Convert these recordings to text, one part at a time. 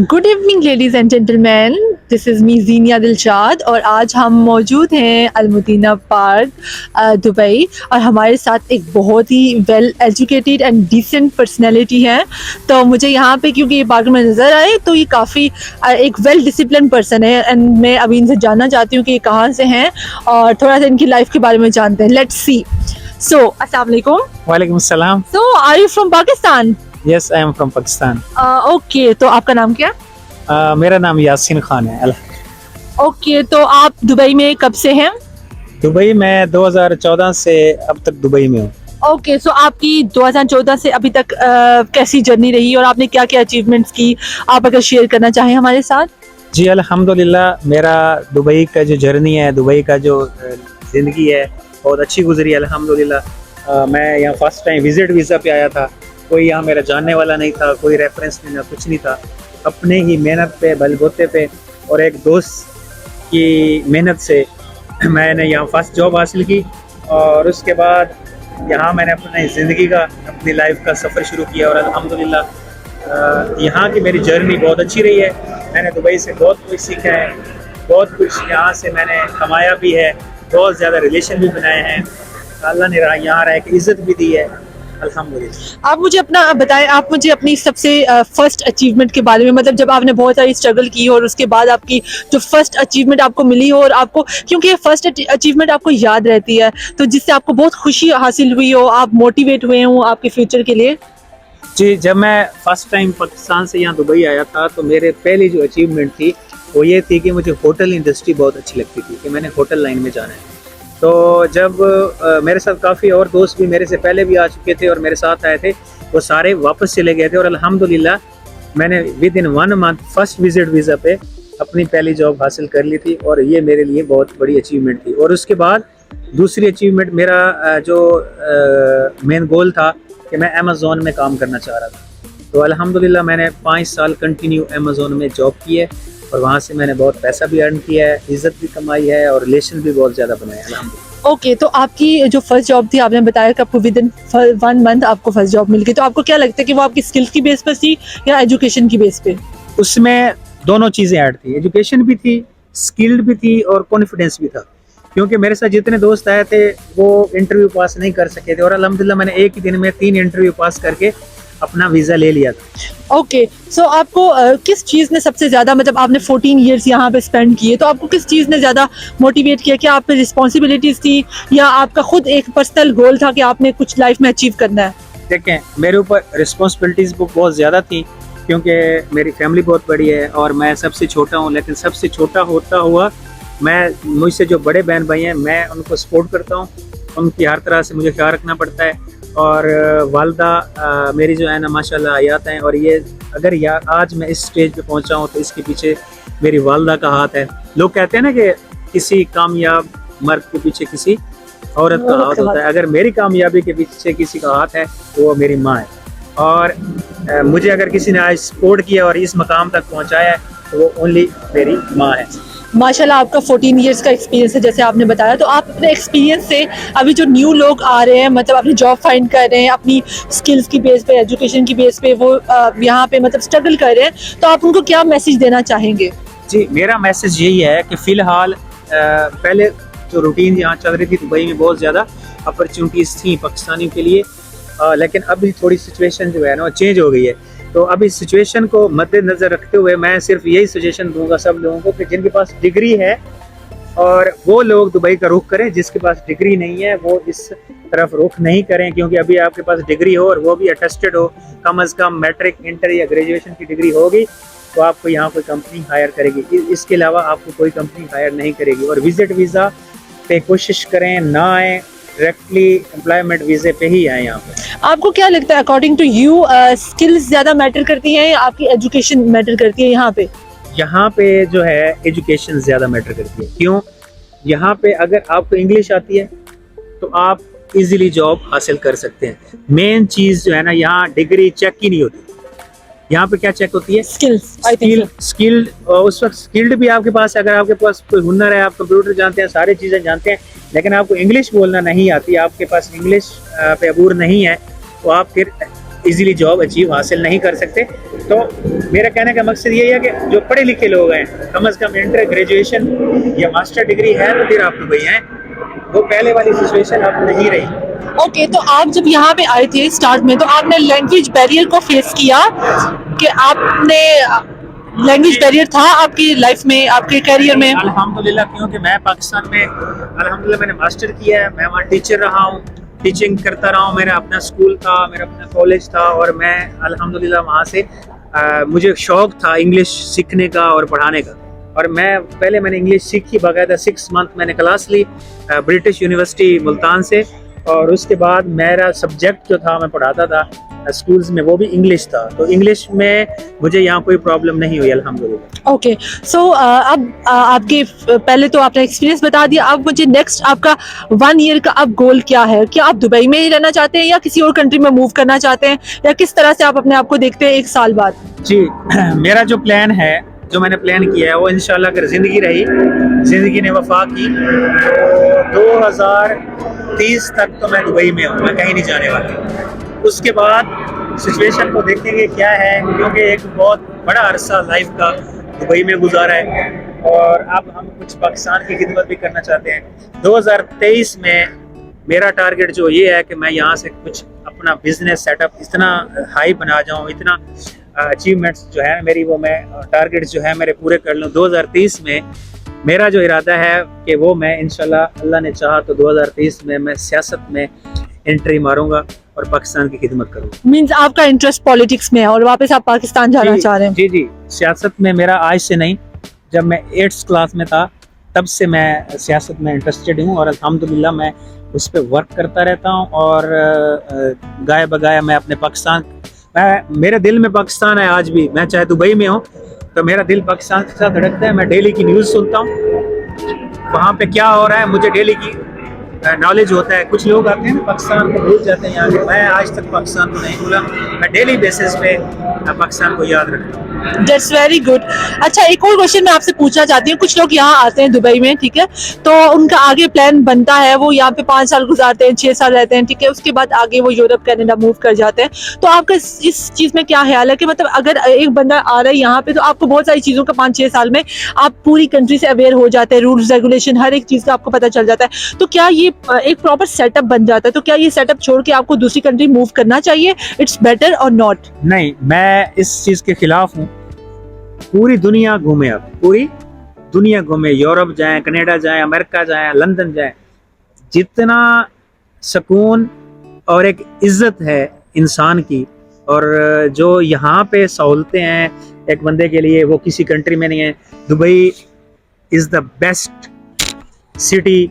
Good evening ladies and gentleman, this is me Zeenia Dilshad और आज हम मौजूद हैं अलमुदीना पार्क दुबई और हमारे साथ एक बहुत ही well educated and decent personality है। तो मुझे यहाँ पे क्योंकि ये पार्क में नज़र आए तो ये काफ़ी एक वेल डिसिप्लिन पर्सन है एंड मैं अभी इनसे जानना चाहती हूँ कि ये कहाँ से हैं और थोड़ा सा इनकी लाइफ के बारे में जानते हैं। Let's see. सो अस्सलाम वालेकुम। वालेकुम सलाम। So are you from Pakistan? Yes, I am from Pakistan. Okay, तो आपका नाम क्या? मेरा नाम यासीन खान है। ओके, तो आप दुबई में कब से हैं? दुबई में 2014 से अब तक दुबई में हूँ। ओके, सो आपकी 2014 से अभी तक कैसी जर्नी रही और आपने क्या क्या अचीवमेंट्स की, आप अगर शेयर करना चाहें हमारे साथ। जी अल्हम्दुलिल्लाह, मेरा दुबई का जो जर्नी है, दुबई का जो ज़िंदगी है बहुत अच्छी गुजरी अल्हम्दुलिल्लाह। मैं यहाँ फर्स्ट टाइम विजिट वीज़ा पे आया था। कोई यहाँ मेरा जानने वाला नहीं था, कोई रेफरेंस नहीं था, कुछ नहीं था। अपने ही मेहनत पे, बलबूते पे और एक दोस्त की मेहनत से मैंने यहाँ फर्स्ट जॉब हासिल की और उसके बाद यहाँ मैंने अपनी ज़िंदगी का, अपनी लाइफ का सफ़र शुरू किया और अल्हम्दुलिल्लाह यहाँ की मेरी जर्नी बहुत अच्छी रही है। मैंने दुबई से बहुत कुछ सीखा है, बहुत कुछ यहाँ से मैंने कमाया भी है, बहुत ज़्यादा रिलेशन भी बनाए हैं। अल्लाह ने यहाँ रह के इज़्ज़त भी दी है अल्हम्दुलिल्लाह। आप मुझे अपना बताएं, आप मुझे अपनी सबसे फर्स्ट अचीवमेंट के बारे में, मतलब जब आपने बहुत सारी स्ट्रगल की और उसके बाद आपकी जो फर्स्ट अचीवमेंट आपको मिली हो और आपको, क्योंकि फर्स्ट अचीवमेंट आपको याद रहती है तो जिससे आपको बहुत खुशी हासिल हुई हो, आप मोटिवेट हुए हो आपके फ्यूचर के लिए। जी, जब मैं फर्स्ट टाइम पाकिस्तान से यहाँ दुबई आया था तो मेरे पहली जो अचीवमेंट थी वो ये थी कि मुझे होटल इंडस्ट्री बहुत अच्छी लगती थी कि मैंने होटल लाइन में जाना है। तो जब मेरे साथ काफ़ी और दोस्त भी मेरे से पहले भी आ चुके थे और मेरे साथ आए थे, वो सारे वापस चले गए थे और अल्हम्दुलिल्लाह मैंने with in 1 month first visit visa पे अपनी पहली जॉब हासिल कर ली थी और ये मेरे लिए बहुत बड़ी अचीवमेंट थी। और उसके बाद दूसरी अचीवमेंट, मेरा जो मेन गोल था कि मैं अमेज़ोन में काम करना चाह रहा था। तो अल्हम्दुलिल्लाह मैंने 5 साल कंटिन्यू अमेज़ोन में जॉब की है और वहाँ से मैंने बहुत पैसा भी अर्न किया है, इज़्ज़त भी कमाई है और रिलेशन भी बहुत ज़्यादा बनाए अल्हम्दुलिल्लाह। ओके, तो आपकी जो फर्स्ट जॉब थी, आपने बताया कि आपको विद इन 1 मंथ आपको फर्स्ट जॉब मिल गई, तो आपको क्या लगता है कि वो आपकी स्किल्स की बेस पर थी या एजुकेशन की बेस पे? उसमें दोनों चीज़ें ऐड थी, एजुकेशन भी थी, स्किल्ड भी थी और कॉन्फिडेंस भी था। क्योंकि मेरे साथ जितने दोस्त आए थे वो इंटरव्यू पास नहीं कर सके थे और अल्हम्दुलिल्लाह मैंने एक ही दिन में 3 इंटरव्यू पास करके अपना वीज़ा ले लिया था। ओके, सो आपको किस चीज़ ने सबसे ज़्यादा, मतलब आपने 14 इयर्स यहाँ पे स्पेंड किए, तो आपको किस चीज़ ने ज़्यादा मोटिवेट किया? क्या आप पे रिस्पॉन्सिबिलिटीज़ थी या आपका खुद एक पर्सनल गोल था कि आपने कुछ लाइफ में अचीव करना है? देखें, मेरे ऊपर रिस्पॉन्सिबिलिटीज़ बहुत ज़्यादा थी क्योंकि मेरी फैमिली बहुत बड़ी है और मैं सबसे छोटा हूँ। लेकिन सबसे छोटा होता हुआ मैं, मुझसे जो बड़े बहन भाई हैं, मैं उनको सपोर्ट करता हूँ, उनकी हर तरह से मुझे ख्याल रखना पड़ता है। और वालदा मेरी जो है ना माशाल्लाह हयात हैं और ये अगर यार आज मैं इस स्टेज पे पहुंचा हूँ तो इसके पीछे मेरी वालदा का हाथ है। लोग कहते हैं ना कि किसी कामयाब मर्द के पीछे किसी औरत का हाथ होता है, अगर मेरी कामयाबी के पीछे किसी का हाथ है तो वो मेरी माँ है। और मुझे अगर किसी ने आज सपोर्ट किया और इस मकाम तक पहुँचाया है तो वो ओनली मेरी माँ है। माशाल्लाह, आपका 14 इयर्स का एक्सपीरियंस है जैसे आपने बताया, तो आप अपने एक्सपीरियंस से अभी जो न्यू लोग आ रहे हैं, मतलब अपनी जॉब फाइंड कर रहे हैं, अपनी स्किल्स की बेस पे, एजुकेशन की बेस पे, वो यहाँ पे मतलब स्ट्रगल कर रहे हैं, तो आप उनको क्या मैसेज देना चाहेंगे? जी, मेरा मैसेज यही है कि फ़िलहाल पहले जो रूटीन यहाँ चल रही थी दुबई में, बहुत ज़्यादा अपॉर्चुनिटीज़ थी पाकिस्तानियों के लिए, लेकिन अभी थोड़ी सिचुएशन जो है ना चेंज हो गई है। तो अभी इस सिचुएशन को मद्देनज़र रखते हुए मैं सिर्फ यही सजेशन दूंगा सब लोगों को कि जिनके पास डिग्री है और वो लोग दुबई का रुख करें, जिसके पास डिग्री नहीं है वो इस तरफ रुख नहीं करें। क्योंकि अभी आपके पास डिग्री हो और वो भी अटेस्टेड हो, कम अज़ कम मैट्रिक, इंटर या ग्रेजुएशन की डिग्री होगी तो आपको यहाँ कोई कंपनी हायर करेगी। इसके अलावा आपको कोई कंपनी हायर नहीं करेगी। और विजिट वीज़ा पे कोशिश करें ना आए, डायरेक्टली एम्प्लॉयमेंट वीज़े पे ही आए यहाँ पे। आपको क्या लगता है, अकॉर्डिंग टू यू, स्किल्स ज़्यादा मैटर करती हैं या आपकी एजुकेशन मैटर करती है यहाँ पे? यहाँ पे जो है एजुकेशन ज़्यादा मैटर करती है। क्यों? यहाँ पे अगर आपको इंग्लिश आती है तो आप इजीली जॉब हासिल कर सकते हैं। मेन चीज़ जो है ना, यहाँ डिग्री चेक ही नहीं होती। यहाँ पे क्या चेक होती है? स्किल्स। स्किल्ड उस वक्त स्किल्ड भी आपके पास, अगर आपके पास कोई हुनर है, आप कंप्यूटर जानते हैं, सारी चीज़ें जानते हैं, लेकिन आपको इंग्लिश बोलना नहीं आती, आपके पास इंग्लिश पे अबूर नहीं है, तो आप फिर इजीली जॉब अचीव हासिल नहीं कर सकते। तो मेरा कहने का मकसद ये है कि जो पढ़े लिखे लोग हैं, कम से कम इंटर ग्रेजुएशन या मास्टर डिग्री है तो फिर आप दुबई हैं, वो पहले वाली सिचुएशन अब नहीं रही। ओके, तो आप जब यहाँ पे आए थे स्टार्ट में, तो आपने लैंग्वेज बैरियर को फेस किया कि आपने लैंग्वेज बैरियर था आपकी लाइफ में, आपके करियर में? अल्हम्दुलिल्लाह, क्योंकि मैं पाकिस्तान में अल्हम्दुलिल्लाह मैंने मास्टर किया है, मैं वहाँ टीचर रहा हूँ, टीचिंग करता रहा हूँ, मेरा अपना स्कूल था, मेरा अपना कॉलेज था, और मैं अल्हम्दुलिल्लाह वहाँ से मुझे शौक था इंग्लिश सीखने का और पढ़ाने का। और मैंने इंग्लिश सीखी बाकायदा, 6 मंथ मैंने क्लास ली ब्रिटिश यूनिवर्सिटी मुल्तान से, और उसके बाद मेरा सब्जेक्ट जो था मैं पढ़ाता था स्कूल्स में वो भी इंग्लिश था, तो इंग्लिश में मुझे यहाँ कोई प्रॉब्लम नहीं हुई अल्हम्दुलिल्लाह। ओके, सो अब आपके पहले तो आपने एक्सपीरियंस बता दिया, अब मुझे नेक्स्ट आपका 1 ईयर का अब गोल क्या है? क्या आप दुबई में ही रहना चाहते हैं या किसी और कंट्री में मूव करना चाहते हैं, या किस तरह से आप अपने आप को देखते हैं 1 साल बाद? जी, मेरा जो प्लान है, जो मैंने प्लान किया है, वो इंशाल्लाह अगर ज़िंदगी रही, ज़िंदगी ने वफा की, तो 2030 तक तो मैं दुबई में हूँ, मैं कहीं नहीं जाने वाला। उसके बाद सिचुएशन को देखेंगे क्या है, क्योंकि एक बहुत बड़ा अरसा लाइफ का दुबई में गुजारा है, और अब हम कुछ पाकिस्तान की खिदमत भी करना चाहते हैं। 2023 में मेरा टारगेट जो ये है कि मैं यहाँ से कुछ अपना बिजनेस सेटअप इतना हाई बना जाऊँ, इतना अचीवमेंट्स जो है मेरी, वो मैं टारगेट्स जो है मेरे पूरे कर लूँ। 2030 में मेरा जो इरादा है कि वो मैं इंशाल्लाह अल्लाह ने चाहा तो 2030 में मैं सियासत में एंट्री मारूंगा और पाकिस्तान की खिदमत करूंगा। मींस आपका इंटरेस्ट पॉलिटिक्स में है और वापस आप पाकिस्तान जाना चाह रहे हैं? जी जी, सियासत में मेरा आज से नहीं, जब मैं 8th क्लास में था तब से मैं सियासत में इंटरेस्टेड हूँ, और अल्हम्दुलिल्लाह मैं उस पर वर्क करता रहता हूँ। और गाय बगाया मैं अपने पाकिस्तान, मेरे दिल में पाकिस्तान है आज भी, मैं चाहे दुबई में हूँ तो मेरा दिल पाकिस्तान के साथ धड़कता है। मैं डेली की न्यूज़ सुनता हूँ, वहाँ पे क्या हो रहा है मुझे डेली की नॉलेज होता है। कुछ लोग आते हैं ना पाकिस्तान को भूल जाते हैं यहाँ के, मैं आज तक पाकिस्तान को नहीं भूला, मैं डेली बेसिस पे पाकिस्तान को याद रखता हूँ। That's very good। अच्छा, एक और क्वेश्चन मैं आपसे पूछना चाहती हूँ। कुछ लोग यहाँ आते हैं दुबई में, ठीक है, तो उनका आगे प्लान बनता है, वो यहाँ पे 5 साल गुजारते हैं, 6 साल रहते हैं, ठीक है, उसके बाद आगे वो यूरोप कनाडा मूव कर जाते हैं। तो आपका इस चीज़ में क्या ख्याल है कि मतलब अगर एक बंदा आ रहा है यहाँ पे, तो आपको बहुत सारी चीज़ों का 5-6 साल में आप पूरी कंट्री से अवेयर हो जाते हैं, रूल्स रेगुलेशन हर एक चीज़ का आपको पता चल जाता है, तो क्या ये एक प्रॉपर सेटअप बन जाता है? तो क्या ये सेटअप छोड़ के आपको दूसरी कंट्री मूव करना चाहिए? इट्स बेटर और नॉट? नहीं, मैं इस चीज़ के खिलाफ हूँ। पूरी दुनिया घूमे, आप पूरी दुनिया घूमे, यूरोप जाएं, कनाडा जाएं, अमेरिका जाएं, लंदन जाएं, जितना सुकून और एक इज्जत है इंसान की, और जो यहाँ पे सहूलतें हैं एक बंदे के लिए, वो किसी कंट्री में नहीं है। Dubai is the best city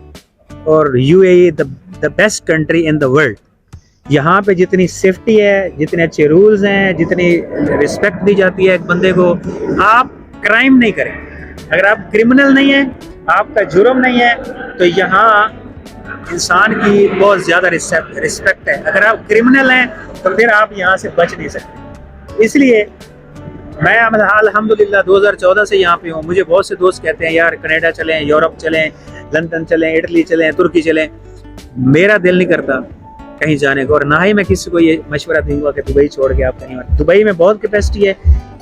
और UAE the best country in the world. यहाँ पे जितनी सेफ्टी है, जितने अच्छे रूल्स हैं, जितनी रिस्पेक्ट दी जाती है एक बंदे को, आप क्राइम नहीं करें, अगर आप क्रिमिनल नहीं हैं, आपका जुर्म नहीं है, तो यहाँ इंसान की बहुत ज़्यादा रिस्पेक्ट है। अगर आप क्रिमिनल हैं तो फिर आप यहाँ से बच नहीं सकते। इसलिए मैं अल्हम्दुलिल्लाह 2014 से यहाँ पे हूँ। मुझे बहुत से दोस्त कहते हैं यार कनाडा चलें, यूरोप चलें, लंदन चलें, इटली चलें, तुर्की चलें। मेरा दिल नहीं करता कहीं जाने को, और ना ही मैं किसी को ये मशवरा दूंगा कि दुबई छोड़ के आप कहीं। दुबई में बहुत कैपेसिटी है,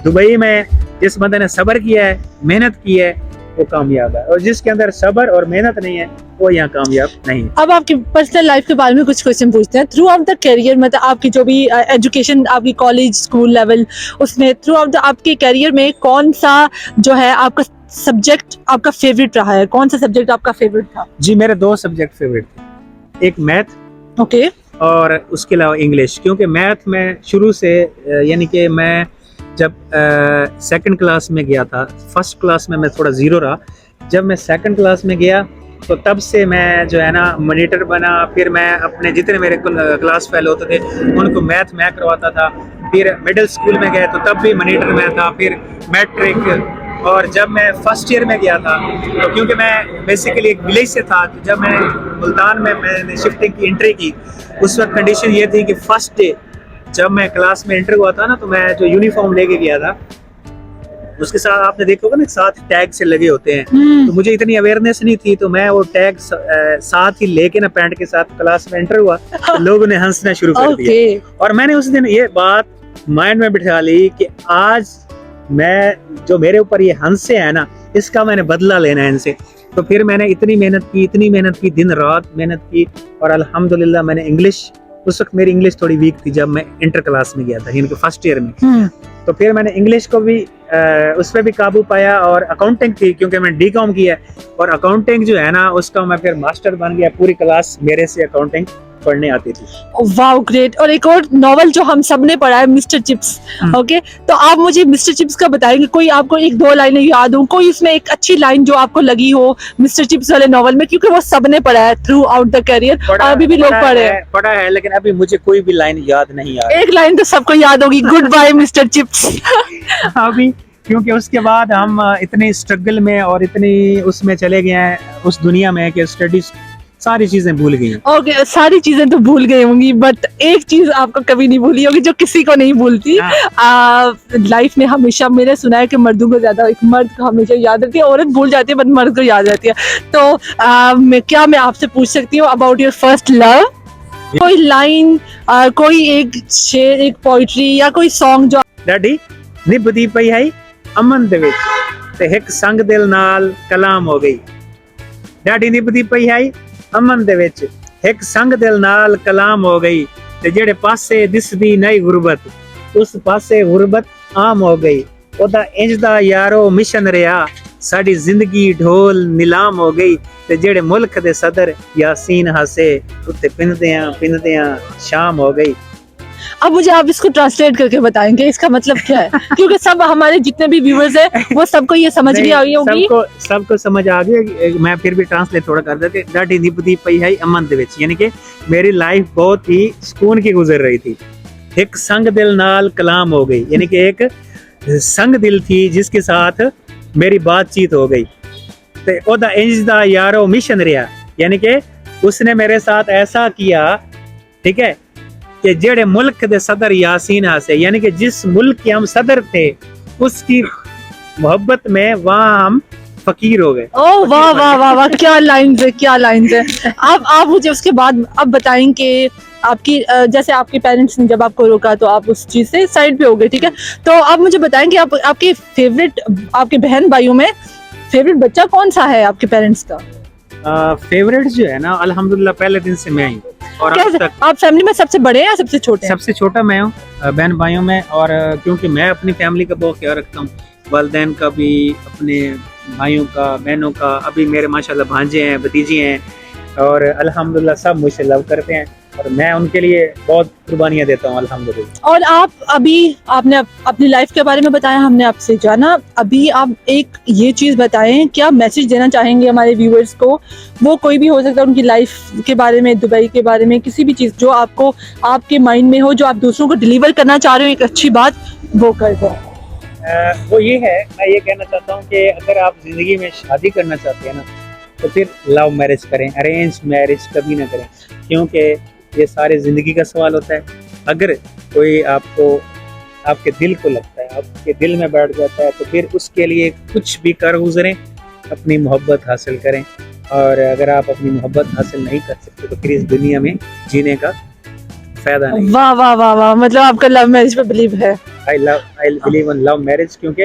दुबई में जिस बंदे ने सब्र किया है, मेहनत की है, वो कामयाब है, और जिसके अंदर सब्र और मेहनत नहीं है वो यहाँ कामयाब नहीं है। अब आपकी पर्सनल लाइफ के बारे में कुछ क्वेश्चन पूछते हैं। थ्रू आउट द करियर, मतलब आपकी जो भी एजुकेशन, आपकी कॉलेज स्कूल लेवल, उसमें थ्रू आउट आपके करियर में कौन सा जो है आपका सब्जेक्ट आपका फेवरेट रहा है? कौन सा सब्जेक्ट आपका फेवरेट था? जी, मेरे 2 सब्जेक्ट फेवरेट थे, एक मैथ, ओके, और उसके अलावा इंग्लिश। क्योंकि मैथ में शुरू से, यानी कि मैं जब 2nd क्लास में गया था, 1st क्लास में मैं थोड़ा ज़ीरो रहा, जब मैं 2nd क्लास में गया तो तब से मैं जो है ना मॉनिटर बना। फिर मैं अपने जितने मेरे क्लास फेल होते थे उनको मैथ मैं करवाता था। फिर मिडिल स्कूल में गए तो तब भी मॉनिटर मैं था, फिर मैट्रिक। और जब मैं 1st ईयर में गया था, तो क्योंकि मैं बेसिकली एक विलेज से था, तो जब मैं मुल्तान में मैंने शिफ्टिंग की एंट्री की, उस वक्त कंडीशन ये थी कि फर्स्ट डे जब मैं क्लास में एंटर हुआ था ना, तो मैं जो यूनिफॉर्म लेके गया था, उसके साथ आपने देखा होगा ना, साथ टैग से लगे होते हैं। तो मुझे इतनी अवेयरनेस नहीं थी, तो मैं वो टैग साथ ही लेके ना पैंट के साथ क्लास में एंटर हुआ, तो लोगों ने हंसना शुरू कर दिया। और मैंने उस दिन ये बात माइंड में बिठा ली कि आज मैं, जो मेरे ऊपर ये हंसे है ना, इसका मैंने बदला लेना है इनसे। तो फिर मैंने इतनी मेहनत की, दिन रात मेहनत की, और अल्हम्दुलिल्लाह मैंने इंग्लिश, उस वक्त मेरी इंग्लिश थोड़ी वीक थी जब मैं इंटर क्लास में गया था, यानी कि फर्स्ट ईयर में। तो फिर मैंने इंग्लिश को भी उस पर भी काबू पाया, और अकाउंटिंग थी क्योंकि मैंने डीकॉम किया, और अकाउंटिंग जो है ना उसका मैं फिर मास्टर बन गया। पूरी क्लास मेरे से अकाउंटिंग पढ़ने आती थी। Wow great. और एक और नॉवल जो हम सब ने पढ़ा है, मिस्टर चिप्स। ओके, तो आप मुझे मिस्टर चिप्स का बताएंगे, कोई आपको एक दो लाइनें याद हो, कोई इसमें एक अच्छी लाइन जो आपको लगी हो मिस्टर चिप्स वाले नॉवल में, क्योंकि वो सबने पढ़ा है थ्रू आउट द करियर, और अभी भी लोग पढ़ा है, लेकिन अभी मुझे कोई भी लाइन याद नहीं आ रही। एक लाइन तो सबको याद होगी, गुड बाय मिस्टर चिप्स। अभी क्योंकि उसके बाद हम इतने स्ट्रगल में और इतनी उसमें चले गए हैं उस दुनिया में कि स्टडीज सारी चीजें भूल गई हैं। ओके, सारी चीजें तो भूल गई होंगी, बट एक चीज आपको कभी नहीं भूली होगी, जो किसी को नहीं भूलती। लाइफ में हमेशा मैंने सुना है कि मर्दों को ज्यादा, एक मर्द को हमेशा याद रहती है, औरत भूल जाती है बट मर्द को याद रहती है। तो मैं आपसे पूछ सकती हूँ अबाउट योर फर्स्ट लव? कोई लाइन, कोई एक शेर, एक पोइट्री या कोई सॉन्ग जो डैडी निभदी पई है अमन दे विच ते हिक संग दिल नाल कलाम हो गई। डैडी निभदी पई है अमन दे विच हिक संग दिल नाल कलाम हो गई, ते जेड़े पासे दिसदी नहीं गुरबत उस पासे गुरबत आम हो गई। ओदा इंज दा यारो मिशन रहा साडी जिंदगी ढोल नीलाम हो गई, ते जेड़े मुल्क दे सदर यासीन हासे उत्ते पिंददियां शाम हो गई। अब मुझे आप इसको ट्रांसलेट करके बताएंगे इसका मतलब क्या है, क्योंकि सब हमारे जितने भी व्यूअर्स हैं वो सबको ये समझ नहीं आई होगी। सबको समझ आ गई। मैं फिर भी ट्रांसलेट थोड़ा कर देते। डाडी निभदी पई है अमन दे विच, यानी कि मेरी लाइफ बहुत ही सुकून की गुजर रही थी। एक संग दिल नाल कलाम हो गई, यानी कि एक संग दिल थी जिसके साथ मेरी बातचीत हो गई। ते ओदा इंज दा यारो मिशन रहा, यानी कि उसने मेरे साथ ऐसा किया, ठीक है, कि जेड़े मुल्क दे सदर यासीन हासे, यानी कि जिस मुल्क के हम सदर थे उसकी मोहब्बत में वहाँ हम फकीर हो गए। ओह वाह वाह वाह वाह, क्या लाइन है, क्या लाइन है। आप मुझे उसके बाद अब बताएंगे आपकी, जैसे आपके पेरेंट्स ने जब आपको रोका तो आप उस चीज से साइड पे हो गए, ठीक है। तो आप मुझे बताएंगे आपके फेवरेट, आपके बहन भाइयों में फेवरेट बच्चा कौन सा है आपके पेरेंट्स का? फेवरेट जो है ना, अल्हम्दुलिल्लाह पहले दिन से मैं ही, और आज तक। आप फैमिली में सबसे बड़े हैं या सबसे छोटे हैं? सबसे छोटा मैं हूँ बहन भाइयों में, और क्योंकि मैं अपनी फैमिली का बहुत ख्याल रखता हूँ, वालिदैन का भी, अपने भाइयों का, बहनों का। अभी मेरे माशाल्लाह भांजे हैं, भतीजी हैं, और अल्हम्दुलिल्लाह सब मुझसे लव करते हैं, और मैं उनके लिए बहुत कुर्बानियाँ देता हूँ अल्हम्दुलिल्लाह। और आप अभी, आपने अपनी लाइफ के बारे में बताया, हमने आपसे जाना, अभी आप एक ये चीज़ बताएं, क्या मैसेज देना चाहेंगे हमारे व्यूअर्स को? वो कोई भी हो सकता है, उनकी लाइफ के बारे में, दुबई के बारे में, किसी भी चीज़ जो आपको, आपके माइंड में हो, जो आप दूसरों को डिलीवर करना चाह रहे हो, एक अच्छी बात, वो कर दो। वो ये है, मैं ये कहना चाहता हूँ कि अगर आप जिंदगी में शादी करना चाहते हैं ना, तो फिर लव मैरिज करें, अरेंज मैरिज कभी ना करें, क्योंकि ये सारे जिंदगी का सवाल होता है। अगर कोई आपको, आपके दिल को लगता है, आपके दिल में बैठ जाता है, तो फिर उसके लिए कुछ भी कर गुजरें, अपनी मोहब्बत हासिल करें। और अगर आप अपनी मोहब्बत हासिल नहीं कर सकते तो फिर इस दुनिया में जीने का फायदा नहीं। वाह वाह वाह वाह, मतलब आपका लव मैरिज पे बिलीव है? I believe in love marriage, क्योंकि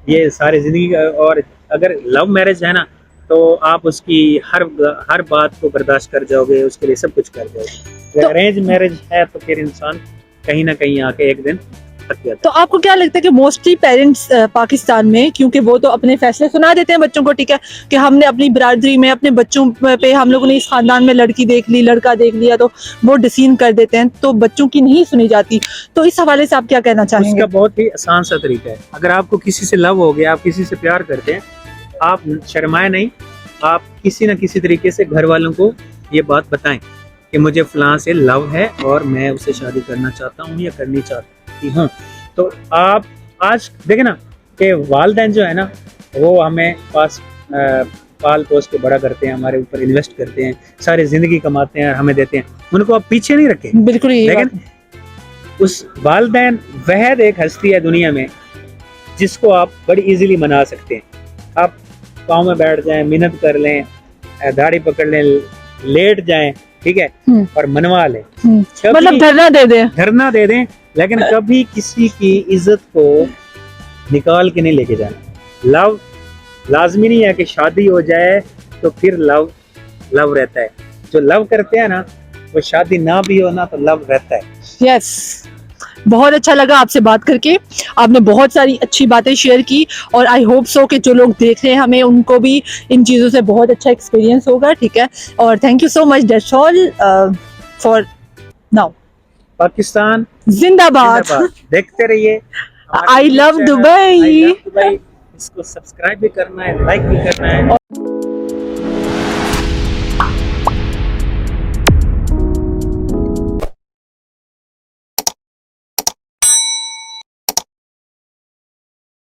ये सारी जिंदगी का, और अगर लव मैरिज है ना तो आप उसकी हर बात को बर्दाश्त कर जाओगे, उसके लिए सब कुछ कर जाओगे। अगर अरेंज मैरिज है तो फिर इंसान कहीं ना कहीं आके एक दिन थक जाता है। तो आपको क्या लगता है कि मोस्टली पेरेंट्स पाकिस्तान में, क्योंकि वो तो अपने फैसले सुना देते हैं बच्चों को, ठीक है, कि हमने अपनी बरादरी में, अपने बच्चों पे, हम लोगों ने इस खानदान में लड़की देख ली, लड़का देख लिया, तो वो डिसीजन कर देते हैं, तो बच्चों की नहीं सुनी जाती। तो इस हवाले से आप क्या कहना चाहेंगे? उसका बहुत ही आसान सा तरीका है। अगर आपको किसी से लव हो गया, आप किसी से प्यार करते हैं, आप शर्माए नहीं, आप किसी न किसी तरीके से घर वालों को ये बात बताएं कि मुझे फलां से लव है और मैं उससे शादी करना चाहता हूँ या करनी चाहती हूँ। तो आप आज देखें ना कि वालिदैन जो है ना, वो हमें पाल पोस के बड़ा करते हैं, हमारे ऊपर इन्वेस्ट करते हैं, सारी जिंदगी कमाते हैं और हमें देते हैं, उनको आप पीछे नहीं रखें। बिल्कुल। लेकिन उस वालिदैन वहद एक हस्ती है दुनिया में जिसको आप बड़ी इजीली मना सकते हैं। आप पाँव में बैठ जाएं, मिन्नत कर लें, दाढ़ी पकड़ लें, लेट जाएं, ठीक है, और मनवा लें। मतलब धरना दे दे, धरना दे दें, लेकिन कभी किसी की इज्जत को निकाल के नहीं लेके जाना। लव लाजमी नहीं है कि शादी हो जाए तो फिर लव रहता है। जो लव करते हैं ना, वो शादी ना भी हो ना तो लव रहता है। यस। बहुत अच्छा लगा आपसे बात करके, आपने बहुत सारी अच्छी बातें शेयर की और आई होप सो कि जो लोग देख रहे हैं हमें, उनको भी इन चीज़ों से बहुत अच्छा एक्सपीरियंस होगा, ठीक है। और thank you so much, that's all for now. Pakistan जिंदाबाद। जिंदाबाद। देखते रहिए। I love Dubai। इसको सब्सक्राइब भी करना है, लाइक भी करना है।